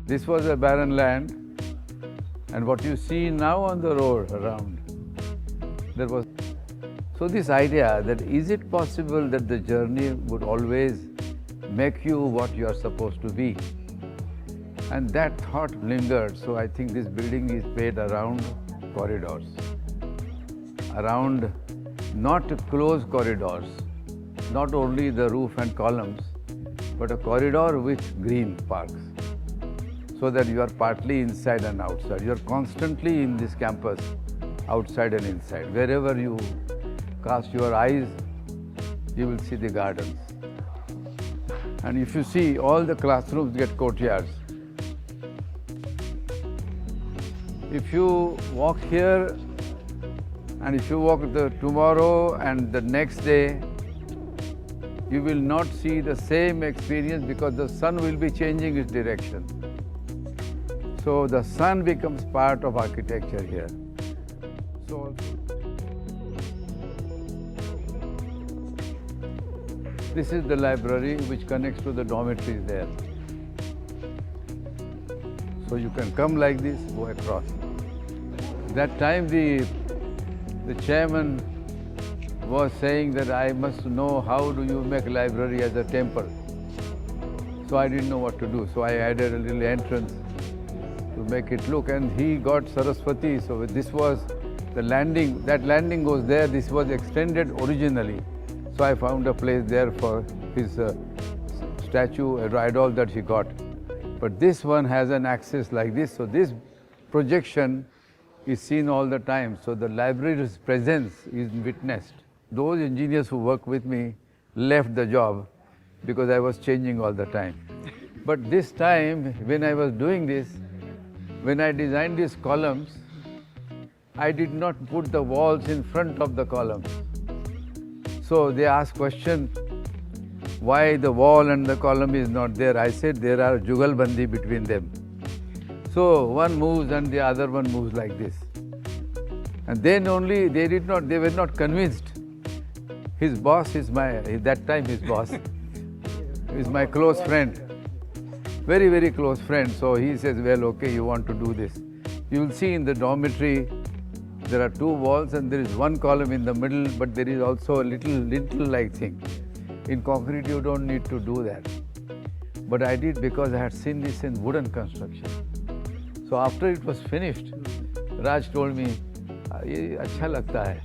This was a barren land, and what you see now on the road around, there was. So this idea that is it possible that the journey would always make you what you are supposed to be? And that thought lingered, so I think this building is made around corridors, around not closed corridors, not only the roof and columns, but a corridor with green parks, so that you are partly inside and outside. You are constantly in this campus, outside and inside. Wherever you cast your eyes, you will see the gardens. And if you see, all the classrooms get courtyards. If you walk here, and if you walk tomorrow and the next day, you will not see the same experience because the sun will be changing its direction. So the sun becomes part of architecture here. So this is the library which connects to the dormitories there. So you can come like this, go across. That time the chairman was saying that I must know how do you make library as a temple. So I didn't know what to do. So I added a little entrance to make it look, and he got Saraswati. So this was the landing. That landing goes there. This was extended originally. So I found a place there for his statue, a idol that he got. But this one has an access like this. So this projection is seen all the time. So the library's presence is witnessed. Those engineers who work with me left the job because I was changing all the time. But this time, when I was doing this, when I designed these columns, I did not put the walls in front of the columns. So they asked question, why the wall and the column is not there? I said there are jugalbandi between them. So one moves and the other one moves like this. And then only they were not convinced. His boss is that time his boss, is my close friend, very, very close friend. So he says, well, okay, you want to do this. You will see in the dormitory, there are two walls and there is one column in the middle, but there is also a little like thing. In concrete, you don't need to do that. But I did because I had seen this in wooden construction. So after it was finished, Raj told me, "Ye acha lagta hai."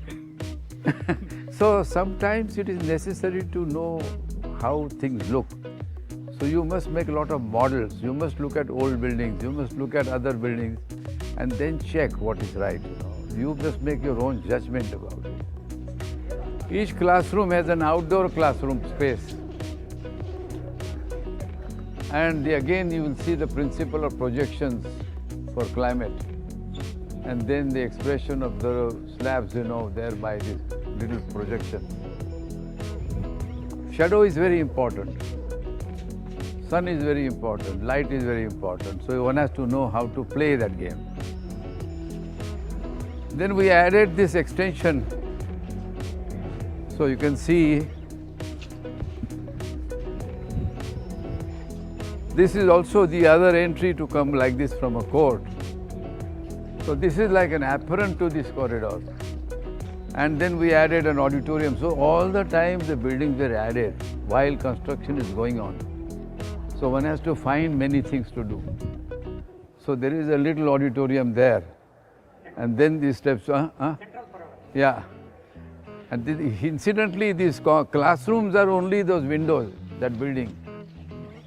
So sometimes it is necessary to know how things look. So you must make a lot of models. You must look at old buildings. You must look at other buildings, and then check what is right. You must make your own judgment about it. Each classroom has an outdoor classroom space. And again you will see the principle of projections for climate. And then the expression of the slabs, there by this little projection. Shadow is very important. Sun is very important. Light is very important. So one has to know how to play that game. Then we added this extension. So you can see this is also the other entry to come like this from a court. So this is like an apparent to this corridor. And then we added an auditorium. So all the time the buildings were added while construction is going on. So one has to find many things to do. So there is a little auditorium there. And then these steps, yeah. And incidentally, these classrooms are only those windows, that building.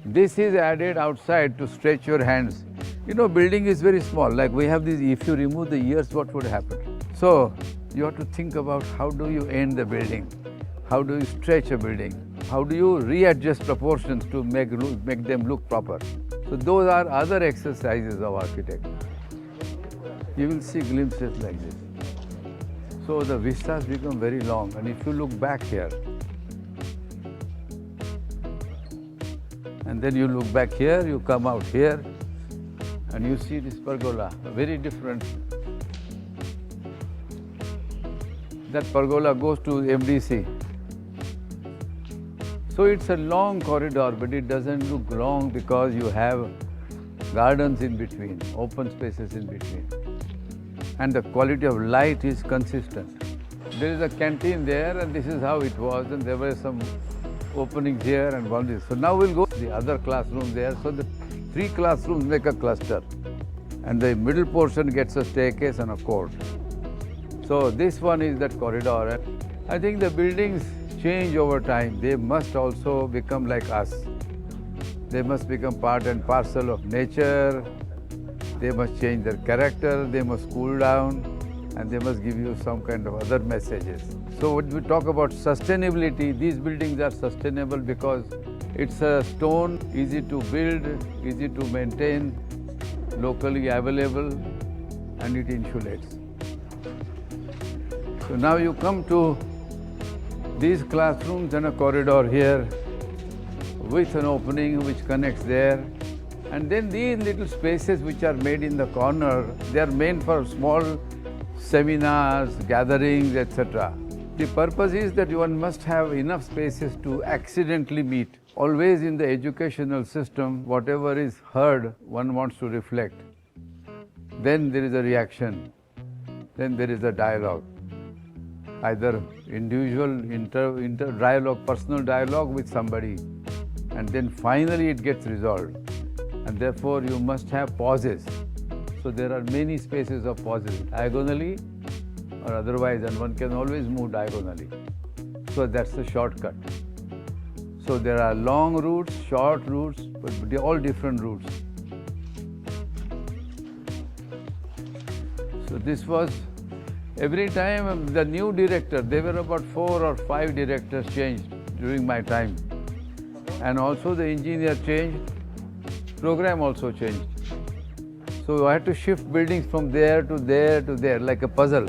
This is added outside to stretch your hands. Building is very small. Like we have these, if you remove the ears, what would happen? So you have to think about how do you end the building? How do you stretch a building? How do you readjust proportions to make them look proper? So those are other exercises of architecture. You will see glimpses like this. So the vistas become very long, and if you look back here, and then you look back here, you come out here, and you see this pergola, very different. That pergola goes to MDC. So it's a long corridor, but it doesn't look long because you have gardens in between, open spaces in between. And the quality of light is consistent. There is a canteen there, and this is how it was, and there were some openings here and one this. So now we'll go to the other classroom there. So the 3 classrooms make a cluster, and the middle portion gets a staircase and a court. So this one is that corridor. I think the buildings change over time. They must also become like us. They must become part and parcel of nature. They must change their character. They must cool down, and they must give you some kind of other messages. So when we talk about sustainability, these buildings are sustainable because it's a stone, easy to build, easy to maintain, locally available, and it insulates. So now you come to these classrooms and a corridor here with an opening which connects there. And then these little spaces which are made in the corner, they are meant for small seminars, gatherings, etc. The purpose is that one must have enough spaces to accidentally meet. Always in the educational system, whatever is heard, one wants to reflect. Then there is a reaction. Then there is a dialogue. Either individual dialogue, personal dialogue with somebody, and then finally it gets resolved. And therefore you must have pauses. So there are many spaces of pauses, diagonally or otherwise, and one can always move diagonally. So that's the shortcut. So there are long routes, short routes, but they're all different routes. So this was, every time the new director, there were about 4 or 5 directors changed during my time. And also the engineer changed, program also changed. So I had to shift buildings from there to there to there, like a puzzle.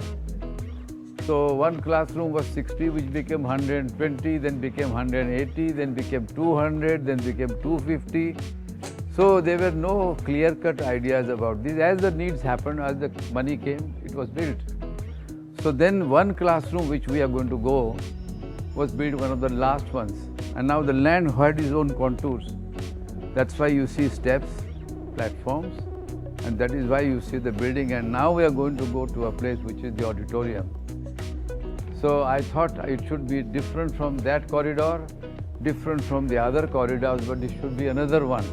So one classroom was 60, which became 120, then became 180, then became 200, then became 250. So there were no clear-cut ideas about this. As the needs happened, as the money came, it was built. So then one classroom which we are going to go was built, one of the last ones. And now the land had its own contours. That's why you see steps, platforms, and that is why you see the building. And now we are going to go to a place which is the auditorium. So I thought it should be different from that corridor, different from the other corridors, but it should be another one.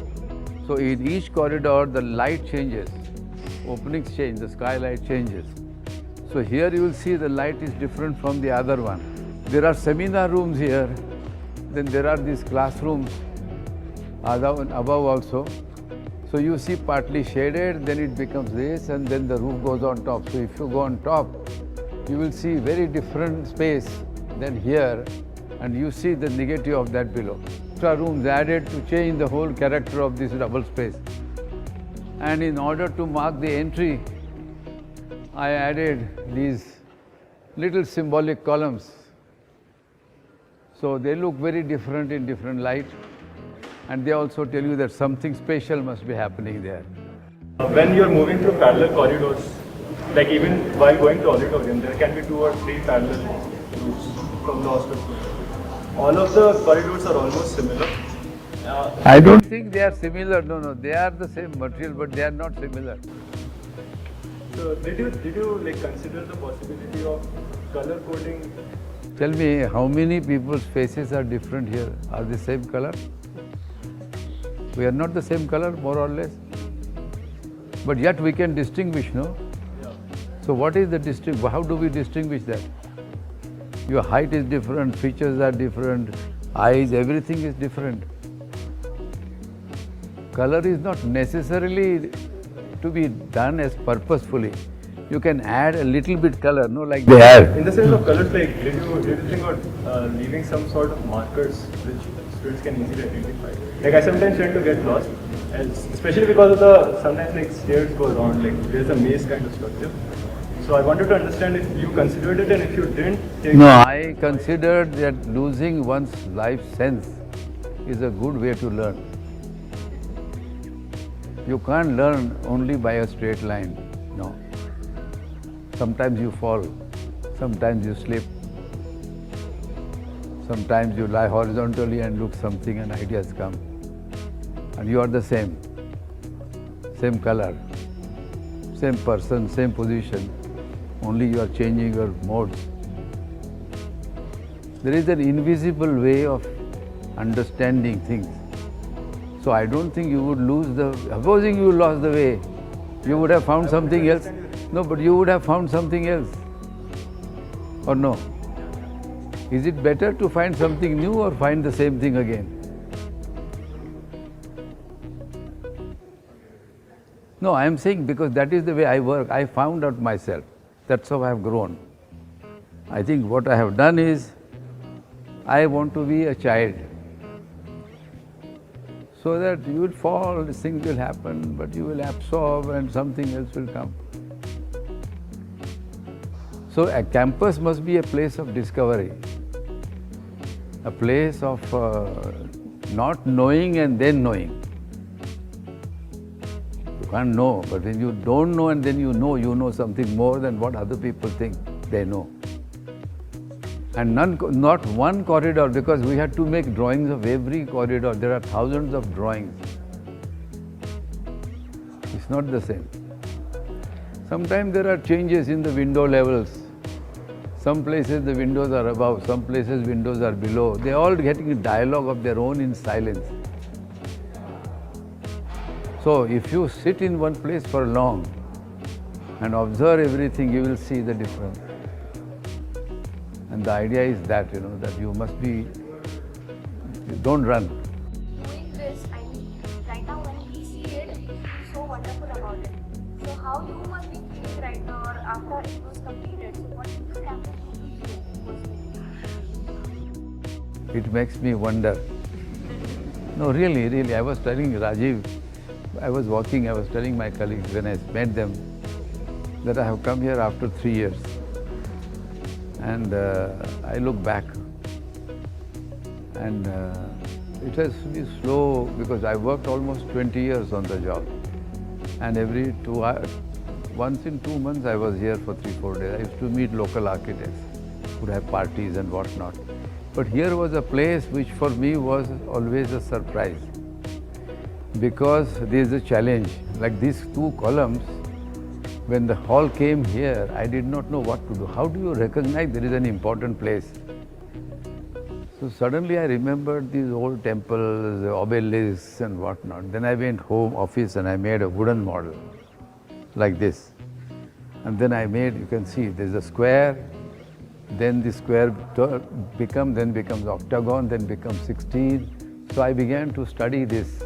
So in each corridor, the light changes, openings change, the skylight changes. So here you will see the light is different from the other one. There are seminar rooms here, then there are these classrooms above also. So you see partly shaded, then it becomes this, and then the roof goes on top. So if you go on top, you will see very different space than here, and you see the negative of that below. Extra rooms added to change the whole character of this double space. And in order to mark the entry, I added these little symbolic columns. So they look very different in different light, and they also tell you that something special must be happening there. When you're moving through parallel corridors, like even while going to auditorium, there can be 2 or 3 parallel routes from the hospital. All of the corridors are almost similar. I don't think they are similar. No, they are the same material, but they are not similar. So did you like consider the possibility of color coding? Tell me, how many people's faces are different here? Are they same color? We are not the same color, more or less. But yet we can distinguish, no? Yeah. So what is the distinction? How do we distinguish that? Your height is different, features are different, eyes, everything is different. Color is not necessarily to be done as purposefully. You can add a little bit color, no, like they have. In the sense of colors, like did you think of leaving some sort of markers which students can easily identify? Like I sometimes tend to get lost, especially because of the sometimes like stairs go around, like there's a maze kind of structure. So I wanted to understand if you considered it, and if you didn't. No, I considered that losing one's life sense is a good way to learn. You can't learn only by a straight line, no. Sometimes you fall, sometimes you slip, sometimes you lie horizontally and look something and ideas come. And you are the same. same color, same person, same position, only you are changing your modes. There is an invisible way of understanding things. So I don't think you would lose the, supposing you lost the way, you would have found something else. No, but you would have found something else. Or no? Is it better to find something new or find the same thing again? No, I am saying because that is the way I work. I found out myself. That's how I have grown. I think what I have done is, I want to be a child. So that you will fall, things will happen, but you will absorb and something else will come. So a campus must be a place of discovery, a place of not knowing and then knowing. You can't know, but when you don't know and then you know something more than what other people think they know. And not one corridor, because we had to make drawings of every corridor. There are thousands of drawings. It's not the same. Sometimes there are changes in the window levels. Some places the windows are above, some places windows are below. They are all getting a dialogue of their own in silence. So if you sit in one place for long and observe everything, you will see the difference. And the idea is that, that you must be, don't run. Doing this, I mean, right now when we see it, it's so wonderful about it. So how you must be feeling right now or after it was completed? So what did this campus do to you? It makes me wonder. No, really, I was telling Rajiv, I was telling my colleagues when I met them that I have come here after 3 years. And I look back and it has been slow because I worked almost 20 years on the job. And once in 2 months I was here for 3-4 days. I used to meet local architects, would have parties and whatnot. But here was a place which for me was always a surprise. Because there is a challenge, like these 2 columns, when the hall came here, I did not know what to do. How do you recognize there is an important place? So suddenly I remembered these old temples, obelisks and whatnot. Then I went home office and I made a wooden model like this. And then I made, you can see, there's a square, then the square becomes octagon, then becomes 16. So I began to study this.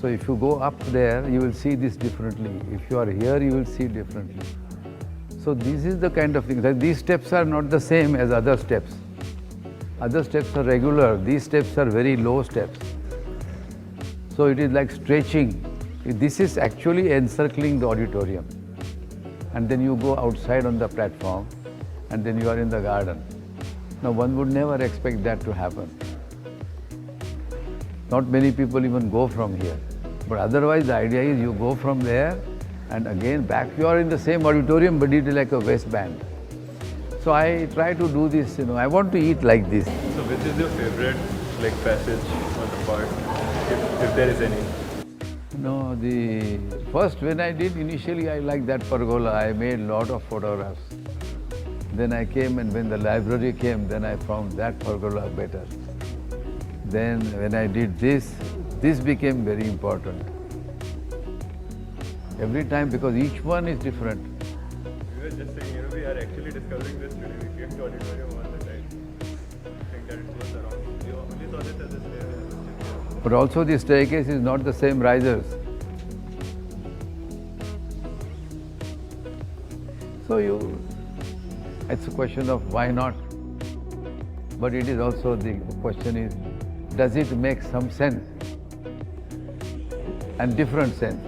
So if you go up there, you will see this differently. If you are here, you will see differently. So this is the kind of thing. That these steps are not the same as other steps. Other steps are regular. These steps are very low steps. So it is like stretching. This is actually encircling the auditorium. And then you go outside on the platform, and then you are in the garden. Now one would never expect that to happen. Not many people even go from here. But otherwise the idea is you go from there and again back. You are in the same auditorium, but it is like a waistband. So I try to do this, I want to eat like this. So which is your favorite passage or the part, if there is any? No, the first when I did initially I liked that pergola. I made a lot of photographs. Then I came and when the library came, then I found that pergola better. Then when I did this became very important. Every time, because each one is different. We were just saying, we are actually discovering this today. We came to auditorium all the time. I think that it was around. We only saw this as a staircase. But also the staircase is not the same risers. So it's a question of why not. But it is also the question is, does it make some sense? And different sense.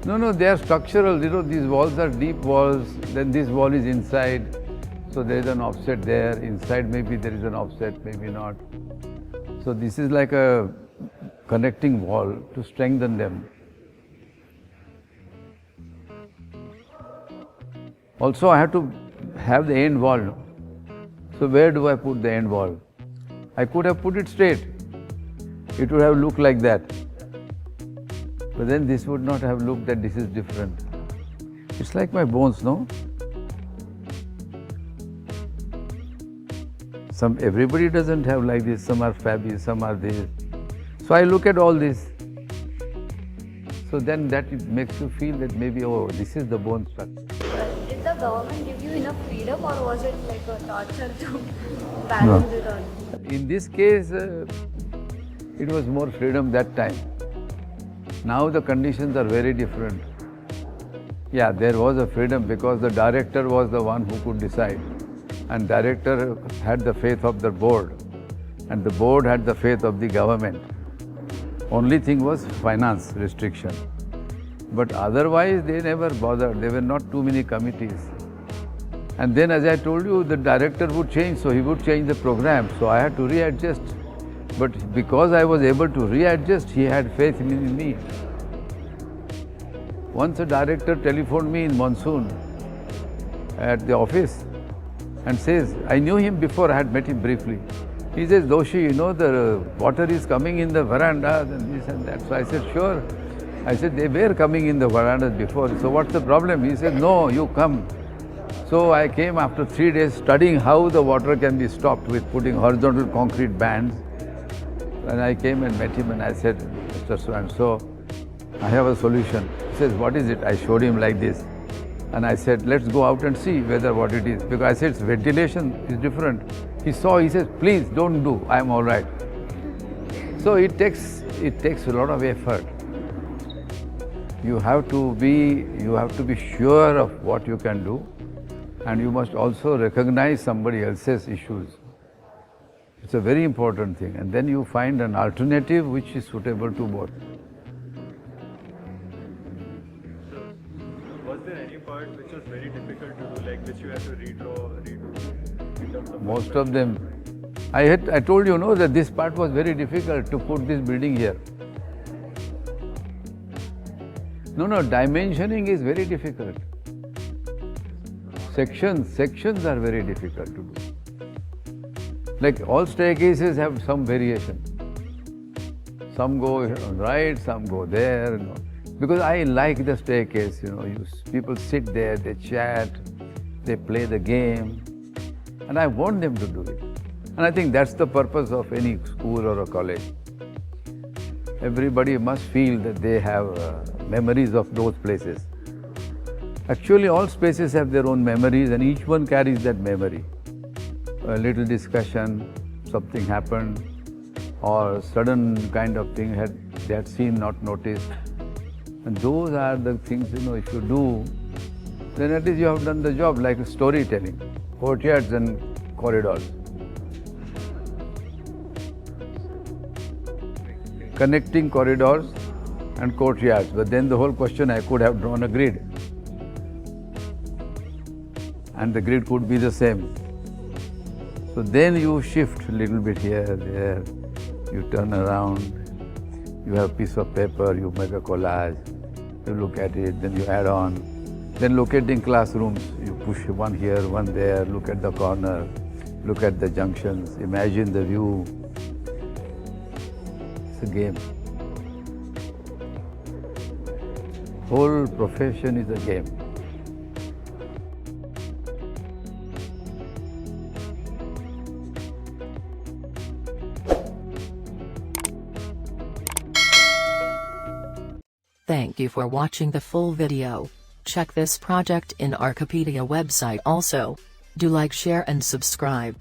No, they are structural. These walls are deep walls, then this wall is inside. So there is an offset there. Inside maybe there is an offset, maybe not. So this is like a connecting wall to strengthen them. Also I have to have the end wall. So where do I put the end wall? I could have put it straight. It would have looked like that. But then this would not have looked that this is different. It's like my bones, no? Everybody doesn't have like this. Some are flabby, some are this. So I look at all this. So then that it makes you feel that maybe, oh, this is the bone structure. Did the government give you enough freedom, or was it like a torture to balance it all? In this case, it was more freedom that time. Now the conditions are very different. Yeah, there was a freedom because the director was the one who could decide. And director had the faith of the board. And the board had the faith of the government. Only thing was finance restriction. But otherwise, they never bothered. There were not too many committees. And then, as I told you, the director would change, so he would change the program. So I had to readjust. But because I was able to readjust, he had faith in me. Once a director telephoned me in monsoon at the office and says, I knew him before, I had met him briefly. He says, Doshi, you know the water is coming in the verandas and this and that. So I said, sure. I said, they were coming in the verandas before. So what's the problem? He said, no, you come. So I came after 3 days studying how the water can be stopped with putting horizontal concrete bands. And I came and met him and I said, Mr. So-and-so, I have a solution. He says, what is it? I showed him like this. And I said, let's go out and see whether what it is. Because I said, ventilation is different. He saw, he says, please don't do, I am all right. So it takes a lot of effort. You have to be sure of what you can do, and you must also recognize somebody else's issues. It's a very important thing, and then you find an alternative which is suitable to both. Was there any part which was very difficult to do, like which you had to redo in terms of Most of them. I told you, no, that this part was very difficult to put this building here. No, dimensioning is very difficult. Sections are very difficult to do. Like all staircases have some variation. Some go right, some go there. You know. Because I like the staircase, people sit there, they chat, they play the game, and I want them to do it. And I think that's the purpose of any school or a college. Everybody must feel that they have memories of those places. Actually, all spaces have their own memories, and each one carries that memory. A little discussion, something happened, or sudden kind of thing they had seen, not noticed. And those are the things, if you do, then at least you have done the job, like storytelling, courtyards and corridors. Connecting corridors and courtyards, but then the whole question, I could have drawn a grid. And the grid could be the same. So then you shift a little bit here, there, you turn around, you have a piece of paper, you make a collage, you look at it, then you add on. Then locating classrooms, you push one here, one there, look at the corner, look at the junctions, imagine the view. It's a game. Whole profession is a game. Thank you for watching the full video. Check this project in Archipedia website also. Do like, share and subscribe.